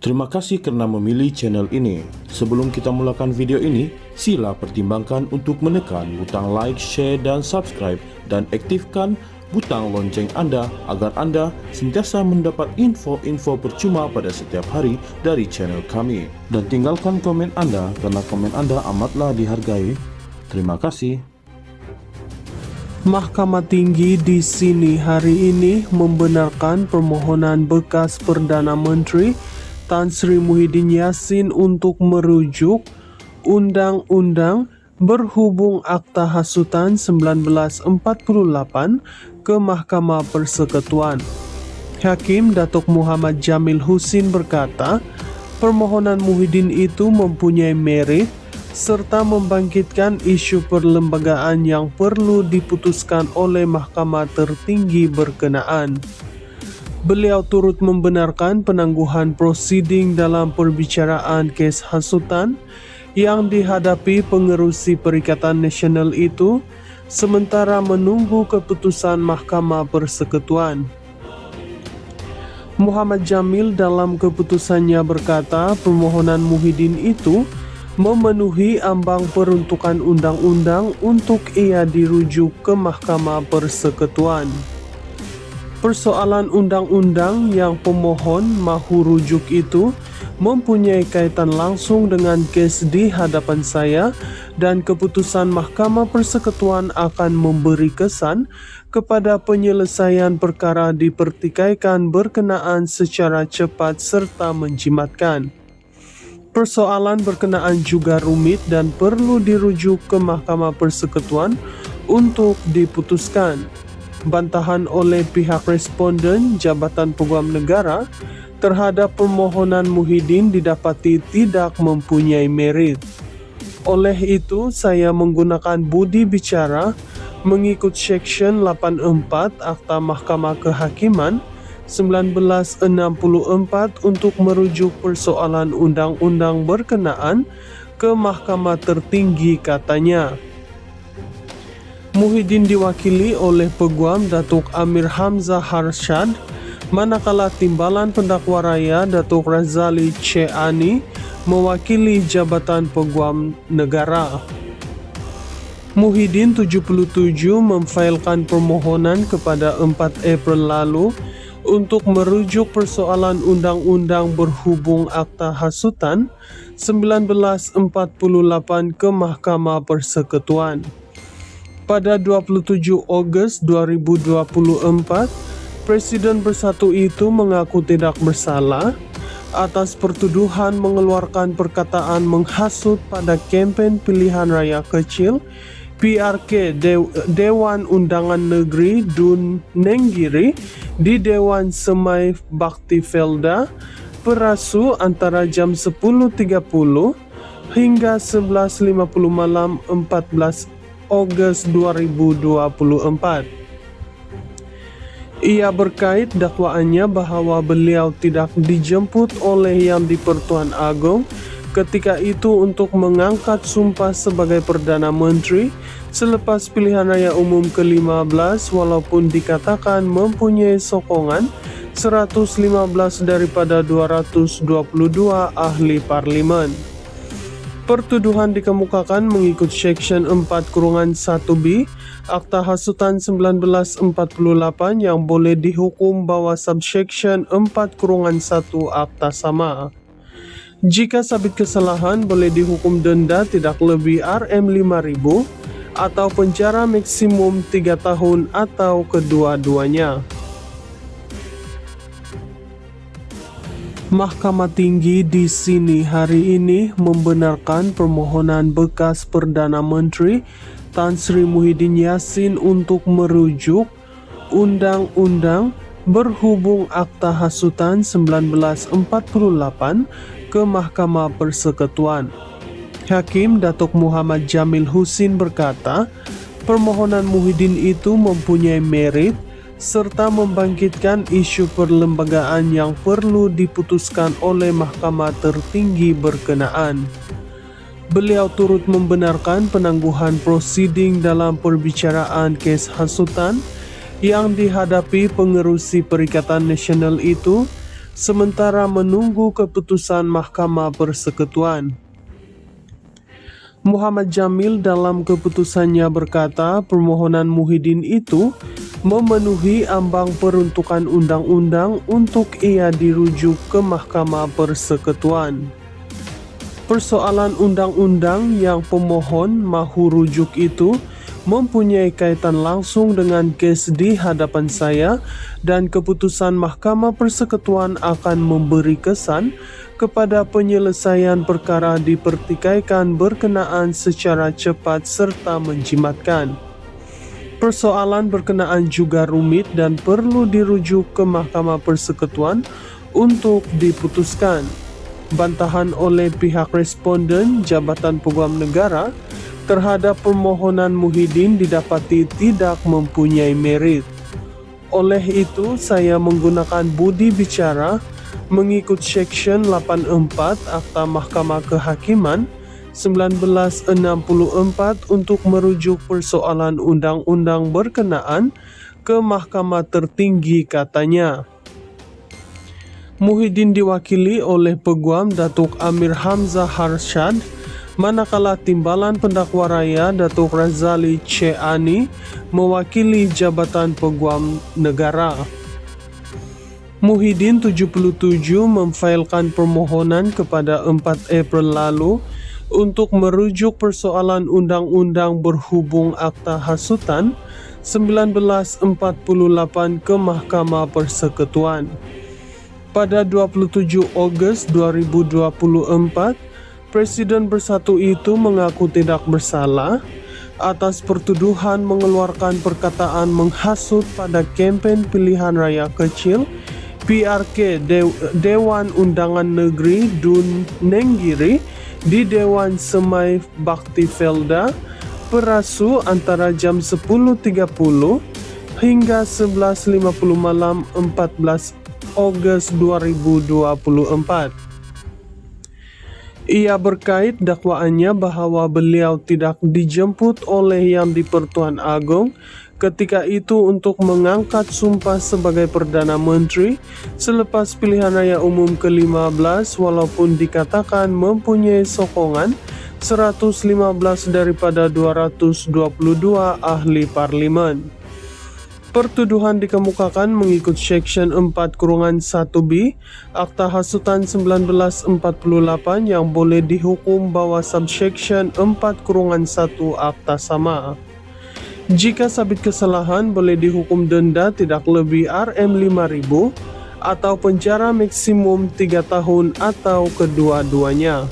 Terima kasih karena memilih channel ini. Sebelum kita mulakan video ini, sila pertimbangkan untuk menekan butang like, share, dan subscribe, dan aktifkan butang lonceng Anda agar Anda sentiasa mendapat info-info percuma pada setiap hari dari channel kami. Dan tinggalkan komen Anda karena komen Anda amatlah dihargai. Terima kasih. Mahkamah Tinggi di sini hari ini membenarkan permohonan bekas Perdana Menteri Tan Sri Muhyiddin Yassin untuk merujuk Undang-Undang Berhubung Akta Hasutan 1948 ke Mahkamah Persekutuan. Hakim Datuk Muhammad Jamil Husin berkata, permohonan Muhyiddin itu mempunyai merit serta membangkitkan isu perlembagaan yang perlu diputuskan oleh Mahkamah Tertinggi berkenaan. Beliau turut membenarkan penangguhan prosiding dalam perbicaraan kes hasutan yang dihadapi pengerusi Perikatan Nasional itu sementara menunggu keputusan Mahkamah Persekutuan. Muhammad Jamil dalam keputusannya berkata permohonan Muhyiddin itu memenuhi ambang peruntukan undang-undang untuk ia dirujuk ke Mahkamah Persekutuan. Persoalan undang-undang yang pemohon mahu rujuk itu mempunyai kaitan langsung dengan kes di hadapan saya dan keputusan Mahkamah Persekutuan akan memberi kesan kepada penyelesaian perkara dipertikaikan berkenaan secara cepat serta menjimatkan. Persoalan berkenaan juga rumit dan perlu dirujuk ke Mahkamah Persekutuan untuk diputuskan. Bantahan oleh pihak responden Jabatan Peguam Negara terhadap permohonan Muhyiddin didapati tidak mempunyai merit. Oleh itu, saya menggunakan budi bicara mengikut Seksyen 84 Akta Mahkamah Kehakiman 1964 untuk merujuk persoalan undang-undang berkenaan ke Mahkamah Tertinggi, katanya. Muhyiddin diwakili oleh Peguam Datuk Amir Hamzah Harshad, manakala Timbalan Pendakwa Raya Datuk Razali Ceani mewakili Jabatan Peguam Negara. Muhyiddin 77 memfailkan permohonan kepada 4 April lalu untuk merujuk persoalan undang-undang berhubung Akta Hasutan 1948 ke Mahkamah Persekutuan. Pada 27 Ogos 2024, Presiden Bersatu itu mengaku tidak bersalah atas pertuduhan mengeluarkan perkataan menghasut pada kempen pilihan raya kecil PRK Dewan Undangan Negeri Dun Nenggiri di Dewan Semai Bakti Felda, Perasu antara jam 10.30 hingga 11.50 malam 14 Ogos 2024. Ia berkait dakwaannya bahwa beliau tidak dijemput oleh Yang di-Pertuan Agong ketika itu untuk mengangkat sumpah sebagai Perdana Menteri selepas pilihan raya umum ke-15 walaupun dikatakan mempunyai sokongan 115 daripada 222 ahli parlimen. Pertuduhan dikemukakan mengikut Seksyen 4-1B Akta Hasutan 1948 yang boleh dihukum bawah Subseksyen 4-1 Akta sama. Jika sabit kesalahan boleh dihukum denda tidak lebih Rm5.000 atau penjara maksimum 3 tahun atau kedua-duanya. Mahkamah Tinggi di sini hari ini membenarkan permohonan bekas Perdana Menteri Tan Sri Muhyiddin Yassin untuk merujuk Undang-Undang Berhubung Akta Hasutan 1948 ke Mahkamah Persekutuan. Hakim Datuk Muhammad Jamil Husin berkata, permohonan Muhyiddin itu mempunyai merit serta membangkitkan isu perlembagaan yang perlu diputuskan oleh Mahkamah Tertinggi berkenaan. Beliau turut membenarkan penangguhan prosiding dalam perbicaraan kes hasutan yang dihadapi pengerusi Perikatan Nasional itu sementara menunggu keputusan Mahkamah Persekutuan. Muhammad Jamil dalam keputusannya berkata permohonan Muhyiddin itu memenuhi ambang peruntukan undang-undang untuk ia dirujuk ke Mahkamah Persekutuan. Persoalan undang-undang yang pemohon mahu rujuk itu mempunyai kaitan langsung dengan kes di hadapan saya dan keputusan Mahkamah Persekutuan akan memberi kesan kepada penyelesaian perkara dipertikaikan berkenaan secara cepat serta menjimatkan. Persoalan berkenaan juga rumit dan perlu dirujuk ke Mahkamah Persekutuan untuk diputuskan. Bantahan oleh pihak responden Jabatan Peguam Negara terhadap permohonan Muhyiddin didapati tidak mempunyai merit. Oleh itu, saya menggunakan budi bicara mengikut Seksyen 84 Akta Mahkamah Kehakiman 1964 untuk merujuk persoalan undang-undang berkenaan ke Mahkamah Tertinggi, katanya. Muhyiddin diwakili oleh Peguam Datuk Amir Hamzah Harshad, manakala Timbalan Pendakwa Raya Datuk Razali Ceani mewakili Jabatan Peguam Negara. Muhyiddin 77 memfailkan permohonan kepada 4 April lalu untuk merujuk persoalan undang-undang berhubung Akta Hasutan 1948 ke Mahkamah Persekutuan. Pada 27 Ogos 2024, Presiden Bersatu itu mengaku tidak bersalah atas pertuduhan mengeluarkan perkataan menghasut pada kempen pilihan raya kecil PRK Dewan Undangan Negeri Dun Nenggiri di Dewan Semai Bakti Felda, Perasu antara jam 10.30 hingga 11.50 malam 14 Ogos 2024. Ia berkait dakwaannya bahwa beliau tidak dijemput oleh Yang di-Pertuan Agong ketika itu untuk mengangkat sumpah sebagai Perdana Menteri selepas pilihan raya umum ke-15 walaupun dikatakan mempunyai sokongan 115 daripada 222 ahli parlimen. Pertuduhan dikemukakan mengikut Seksyen 4-1B Akta Hasutan 1948 yang boleh dihukum bawah Subseksyen 4-1 Akta sama. Jika sabit kesalahan, boleh dihukum denda tidak lebih Rm5.000 atau penjara maksimum 3 tahun atau kedua-duanya.